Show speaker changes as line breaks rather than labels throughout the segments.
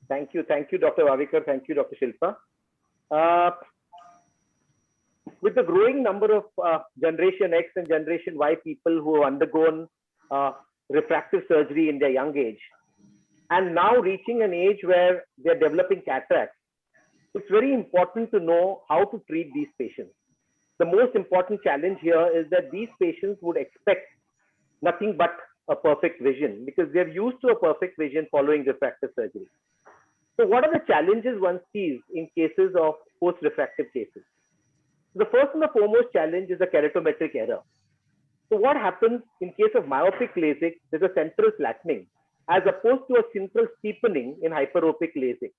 Thank you, Dr. Vavikar. Thank you, Dr. Shilpa. Uh, with the growing number of Generation X and Generation Y people who have undergone uh, refractive surgery in their young age, and now reaching an age where they're developing cataracts, it's very important to know how to treat these patients. The most important challenge here is that these patients would expect nothing but a perfect vision because they're used to a perfect vision following refractive surgery. So what are the challenges one sees in cases of post-refractive cases? The first and the foremost challenge is the keratometric error. So what happens in case of myopic LASIK, there's a central flattening as opposed to a central steepening in hyperopic LASIK.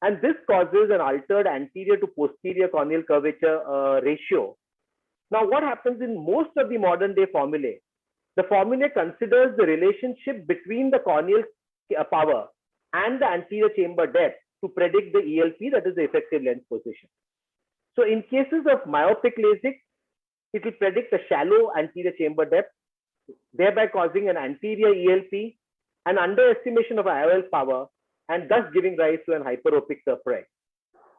And this causes an altered anterior to posterior corneal curvature ratio. Now, what happens in most of the modern day formulae? The formulae considers the relationship between the corneal power and the anterior chamber depth to predict the ELP, that is the effective lens position. So in cases of myopic LASIK, it will predict a shallow anterior chamber depth, thereby causing an anterior ELP, an underestimation of IOL power, and thus giving rise to an hyperopic surprise.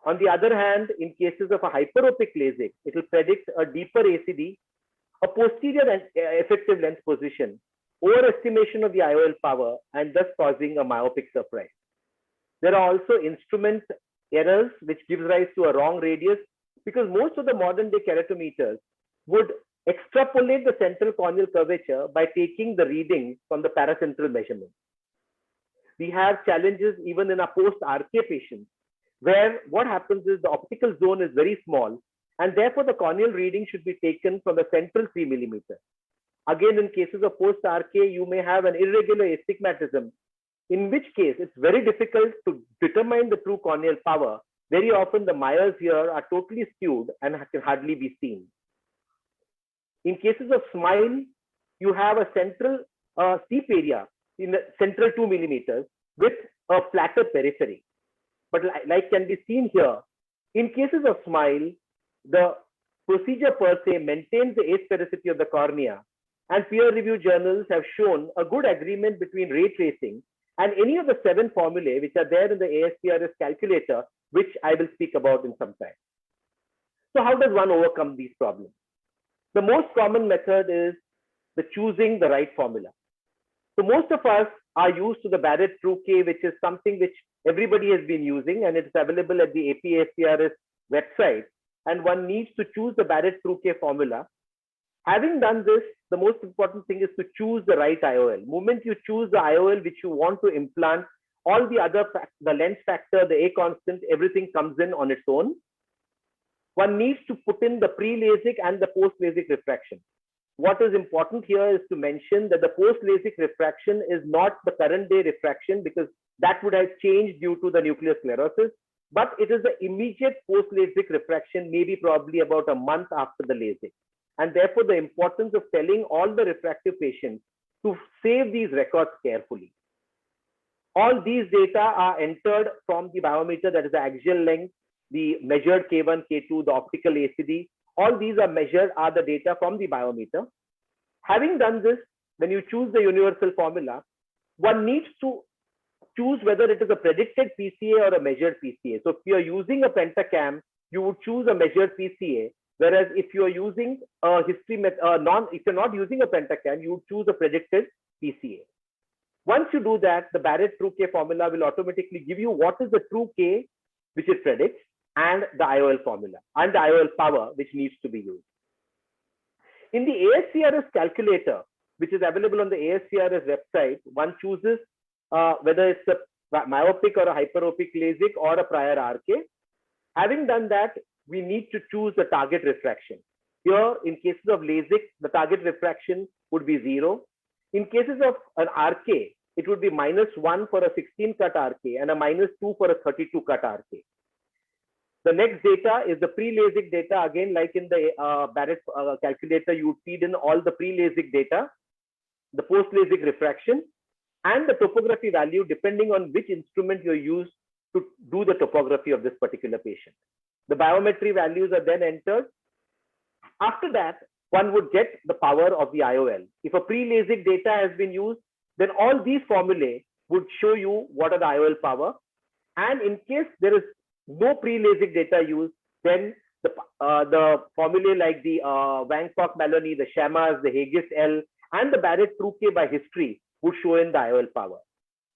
On the other hand, in cases of a hyperopic LASIK, it will predict a deeper ACD, a posterior effective lens position, overestimation of the IOL power, and thus causing a myopic surprise. There are also instrument errors which gives rise to a wrong radius because most of the modern day keratometers would extrapolate the central corneal curvature by taking the readings from the paracentral measurement. We have challenges even in our post-RK patients where what happens is the optical zone is very small and therefore the corneal reading should be taken from the central 3 millimeter. Again, in cases of post-RK, you may have an irregular astigmatism, in which case it's very difficult to determine the true corneal power. Very often the Myers here are totally skewed and can hardly be seen. In cases of SMILE, you have a central steep area in the central 2 millimeters with a flatter periphery. But like can be seen here, in cases of SMILE, the procedure per se maintains the asphericity of the cornea, and peer-reviewed journals have shown a good agreement between ray tracing and any of the 7 formulae which are there in the ASCRS calculator, which I will speak about in some time. So how does one overcome these problems? The most common method is the choosing the right formula. So most of us are used to the Barrett True-K, which is something which everybody has been using, and it's available at the APASCRS website. And one needs to choose the Barrett True-K formula. Having done this, the most important thing is to choose the right IOL. The moment you choose the IOL which you want to implant, all the other, the lens factor, the A constant, everything comes in on its own. One needs to put in the pre-LASIK and the post-LASIK refraction. What is important here is to mention that the post-LASIK refraction is not the current day refraction because that would have changed due to the nuclear sclerosis, but it is the immediate post-LASIK refraction, maybe probably about a month after the LASIK. And therefore, the importance of telling all the refractive patients to save these records carefully. All these data are entered from the biometer, that is the axial length, the measured K1, K2, the optical ACD. All these are measured are the data from the biometer. Having done this, when you choose the universal formula, one needs to choose whether it is a predicted PCA or a measured PCA. So if you are using a pentacam, you would choose a measured PCA. Whereas if you are using a history if you're not using a pentacam, you would choose a predicted PCA. Once you do that, the Barrett True-K formula will automatically give you what is the true K which it predicts and the IOL formula and the IOL power which needs to be used. In the ASCRS calculator, which is available on the ASCRS website, one chooses whether it's a myopic or a hyperopic LASIK or a prior RK. Having done that, we need to choose the target refraction. Here, in cases of LASIK, the target refraction would be 0. In cases of an RK, it would be -1 for a 16 cut RK and a -2 for a 32 cut RK. The next data is the pre-LASIK data. Again, like in the Barrett calculator, you would feed in all the pre-LASIK data, the post-LASIK refraction, and the topography value depending on which instrument you use to do the topography of this particular patient. The biometry values are then entered. After that, one would get the power of the IOL. If a pre-LASIK data has been used, then all these formulae would show you what are the IOL power. And in case there is no pre-LASIK data used, then the formulae like the Wang-Kwok-Maloney, the Shammas, the Haigis-L, and the Barrett-Trouke by history would show in the IOL power.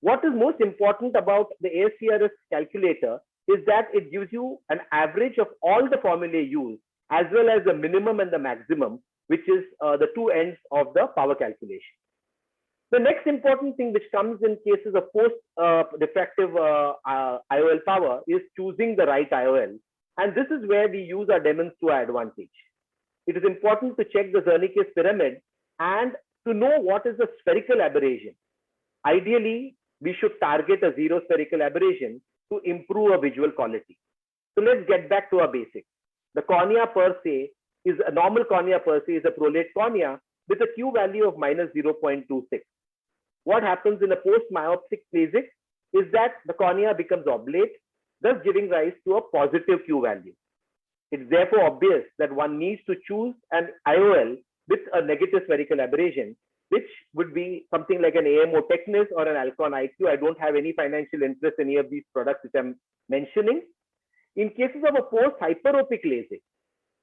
What is most important about the ASCRS calculator is that it gives you an average of all the formulae used, as well as the minimum and the maximum, which is the two ends of the power calculation. The next important thing which comes in cases of post-refractive IOL power is choosing the right IOL. And this is where we use our DEMONS to our advantage. It is important to check the Zernicke's pyramid and to know what is the spherical aberration. Ideally, we should target a zero spherical aberration to improve our visual quality. So let's get back to our basics. The cornea per se is a normal cornea per se is a prolate cornea with a Q value of minus 0.26. What happens in a post-myopic LASIK is that the cornea becomes oblate, thus giving rise to a positive Q value. It's therefore obvious that one needs to choose an IOL with a negative spherical aberration, which would be something like an AMO Technis or an Alcon IQ. I don't have any financial interest in any of these products which I'm mentioning. In cases of a post-hyperopic LASIK,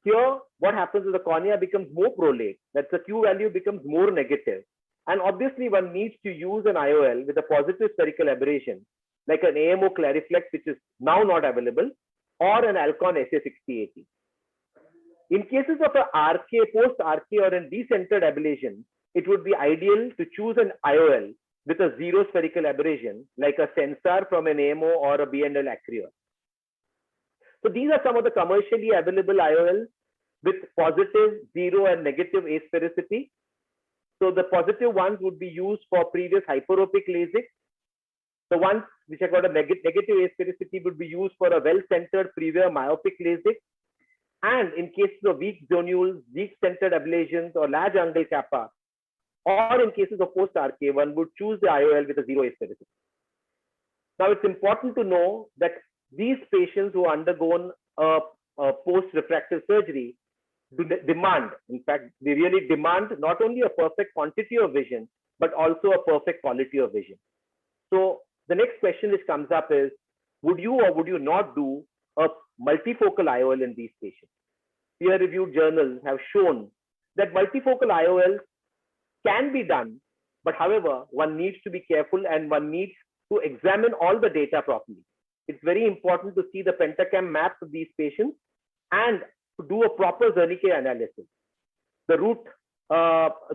here what happens is the cornea becomes more prolate, that the Q value becomes more negative. And obviously one needs to use an IOL with a positive spherical aberration, like an AMO Clariflex, which is now not available, or an Alcon SA6080. In cases of a RK, post-RK or a decentered ablation, it would be ideal to choose an IOL with a zero spherical aberration, like a Sensar from an AMO or a B&L Acreor. So these are some of the commercially available IOLs with positive, zero, and negative asphericity. So the positive ones would be used for previous hyperopic LASIK. The ones which have got a negative asphericity would be used for a well-centered previous myopic LASIK. And in cases of weak zonules, weak centered ablations, or large angle kappa, or in cases of post-RK, one would choose the IOL with a zero asphericity. Now, it's important to know that these patients who undergone a post-refractive surgery demand, in fact, they really demand not only a perfect quantity of vision, but also a perfect quality of vision. So the next question which comes up is, would you or would you not do a multifocal IOL in these patients? Peer-reviewed journals have shown that multifocal IOLs can be done, but however, one needs to be careful and one needs to examine all the data properly. It's very important to see the pentacam maps of these patients and to do a proper Zernicke analysis. The root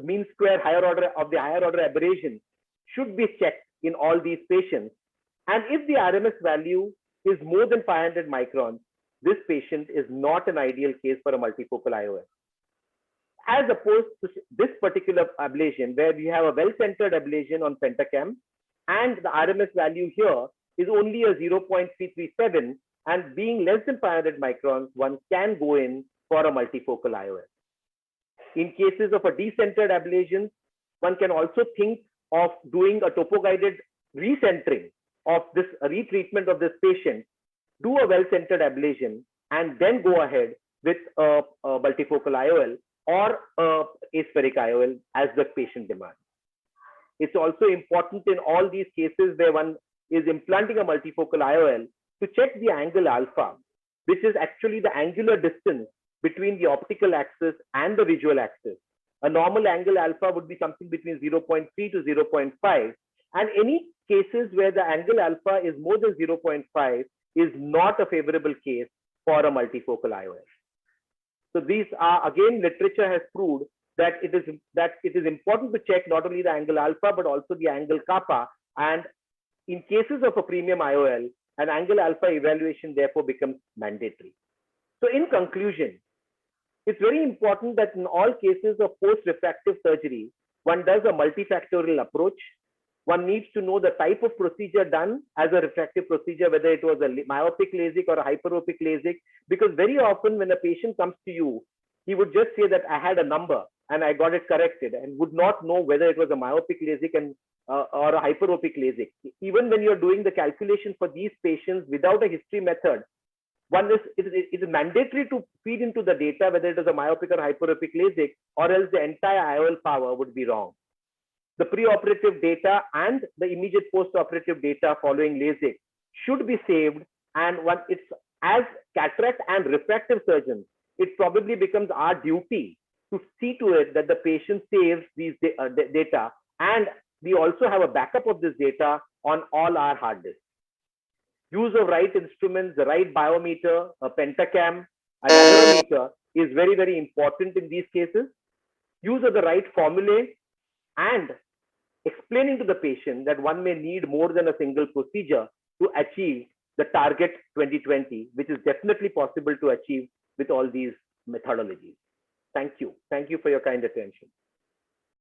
mean square higher order aberration should be checked in all these patients. And if the RMS value is more than 500 microns, this patient is not an ideal case for a multifocal IOL. As opposed to this particular ablation, where we have a well-centered ablation on pentacam, and the RMS value here is only a 0.337, and being less than 500 microns, one can go in for a multifocal IOL. In cases of a decentered ablation, one can also think of doing a topo-guided recentering of this retreatment of this patient, do a well-centered ablation, and then go ahead with a multifocal IOL or a aspheric IOL as the patient demands. It's also important in all these cases where one is implanting a multifocal IOL to check the angle alpha, which is actually the angular distance between the optical axis and the visual axis. A normal angle alpha would be something between 0.3 to 0.5. And any cases where the angle alpha is more than 0.5 is not a favorable case for a multifocal IOL. So these are, again, literature has proved that it is important to check not only the angle alpha, but also the angle kappa. And in cases of a premium IOL, an angle alpha evaluation therefore becomes mandatory. So in conclusion, it's very important that in all cases of post-refractive surgery, one does a multifactorial approach. One needs to know the type of procedure done as a refractive procedure, whether it was a myopic LASIK or a hyperopic LASIK, because very often when a patient comes to you, he would just say that I had a number and I got it corrected, and would not know whether it was a myopic LASIK and or a hyperopic LASIK. Even when you're doing the calculation for these patients without a history method, it is mandatory to feed into the data whether it is a myopic or hyperopic LASIK, or else the entire IOL power would be wrong. The preoperative data and the immediate post-operative data following LASIK should be saved. And one, it's as cataract and refractive surgeons, it probably becomes our duty to see to it that the patient saves these data, and we also have a backup of this data on all our hard disks. Use of right instruments, the right biometer, a pentacam, an anerometer is very, very important in these cases. Use of the right formulae, and explaining to the patient that one may need more than a single procedure to achieve the target 2020, which is definitely possible to achieve with all these methodologies. Thank you. Thank you for your kind attention.